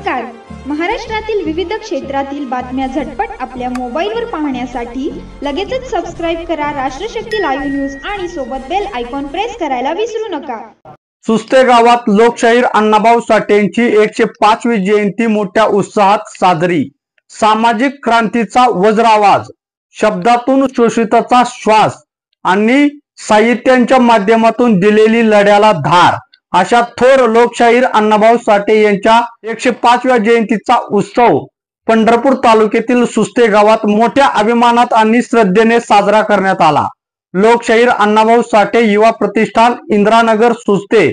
नमस्कार. महाराष्ट्रातील विविध क्षेत्रातील बातम्या झटपट आपल्या मोबाईलवर पाहण्यासाठी लगेचच सबस्क्राइब करा राष्ट्रशक्ती लाईव्ह न्यूज आणि सोबत बेल आयकॉन प्रेस करायला विसरू नका. सुस्ते गावात लोकशाहीर अण्णाभाऊ साठेंची 105वी जयंती मोठ्या उत्साहात साजरी. सामाजिक क्रांतीचा वज्रावाज, शब्दातून शोषिताचा श्वास आणि साहित्यांच्या माध्यमातून दिलेली लढ्याला धार अशा थोर लोकशाहीर अण्णाभाऊ साठे यांच्या 105व्या जयंतीचा उत्सव पंढरपूर तालुक्यातील सुस्ते गावात मोठ्या अभिमानात आणि श्रद्धेने साजरा करण्यात आला. लोकशाहीर अण्णाभाऊ साठे युवा प्रतिष्ठान इंदिरानगर सुस्ते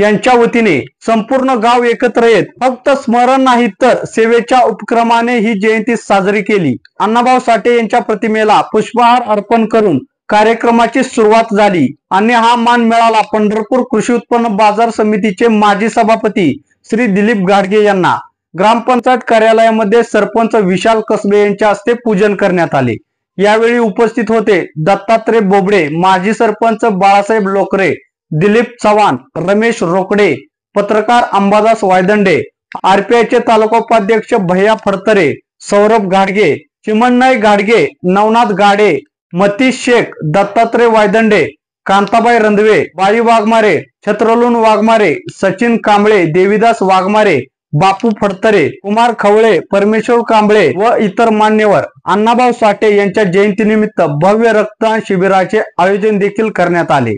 यांच्या वतीने संपूर्ण गाव एकत्र येत फक्त स्मरण नाही तर सेवेच्या उपक्रमाने ही जयंती साजरी केली. अण्णाभाऊ साठे यांच्या प्रतिमेला पुष्पहार अर्पण करून कार्यक्रमाची सुरुवात झाली आणि हा मान मिळाला पंढरपूर कृषी उत्पन्न बाजार समितीचे माजी सभापती श्री दिलीप गाडगे यांना. ग्रामपंचायत कार्यालयामध्ये सरपंच विशाल कसबे यांच्या हस्ते पूजन करण्यात आले. यावेळी उपस्थित होते दत्तात्रय बोबडे, माजी सरपंच बाळासाहेब लोकरे, दिलीप चव्हाण, रमेश रोकडे, पत्रकार अंबादास वायदंडे, आरपीआयचे तालुका उपाध्यक्ष भैया फडतरे, सौरभ गाडगे, चिमणराय गाडगे, नवनाथ गाडे, मतीश शेख, दत्तात्रय वायदंडे, कांताबाई रंधवे, बाई वाघमारे, छत्रलून वाघमारे, सचिन कांबळे, देवीदास वाघमारे, बापू फडतरे, कुमार खवळे, परमेश्वर कांबळे व इतर मान्यवर. अण्णाभाऊ साठे यांच्या जयंतीनिमित्त भव्य रक्तदान शिबिराचे आयोजन देखील करण्यात आले.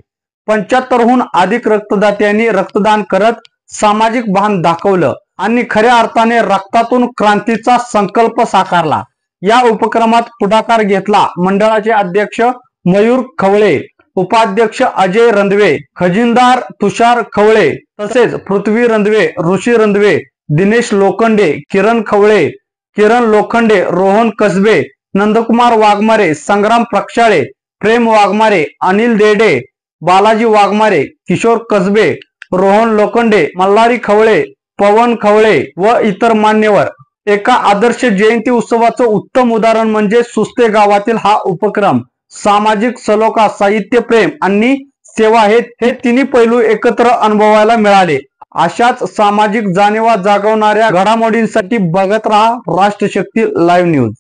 75हून अधिक रक्तदात्यांनी रक्तदान करत सामाजिक भान दाखवलं आणि खऱ्या अर्थाने रक्तातून क्रांतीचा संकल्प साकारला. या उपक्रमात पुढाकार घेतला मंडळाचे अध्यक्ष मयूर खवळे, उपाध्यक्ष अजय रंधवे, खजिनदार तुषार खवळे, तसेच पृथ्वी रंधवे, ऋषी रंधवे, दिनेश लोखंडे, किरण खवळे, किरण लोखंडे, रोहन कसबे, नंदकुमार वाघमारे, संग्राम प्रक्षाळे, प्रेम वाघमारे, अनिल देडे, बालाजी वाघमारे, किशोर कसबे, रोहन लोखंडे, मल्हारी खवळे, पवन खवळे व इतर मान्यवर. एका आदर्श जयंती उत्सवाचं उत्तम उदाहरण म्हणजे सुस्ते गावातील हा उपक्रम. सामाजिक सलोखा, साहित्य प्रेम आणि सेवा हे तिन्ही पैलू एकत्र अनुभवायला मिळाले. अशाच सामाजिक जाणीवा जागवणाऱ्या घडामोडींसाठी बघत राहा राष्ट्रशक्ती लाईव्ह न्यूज.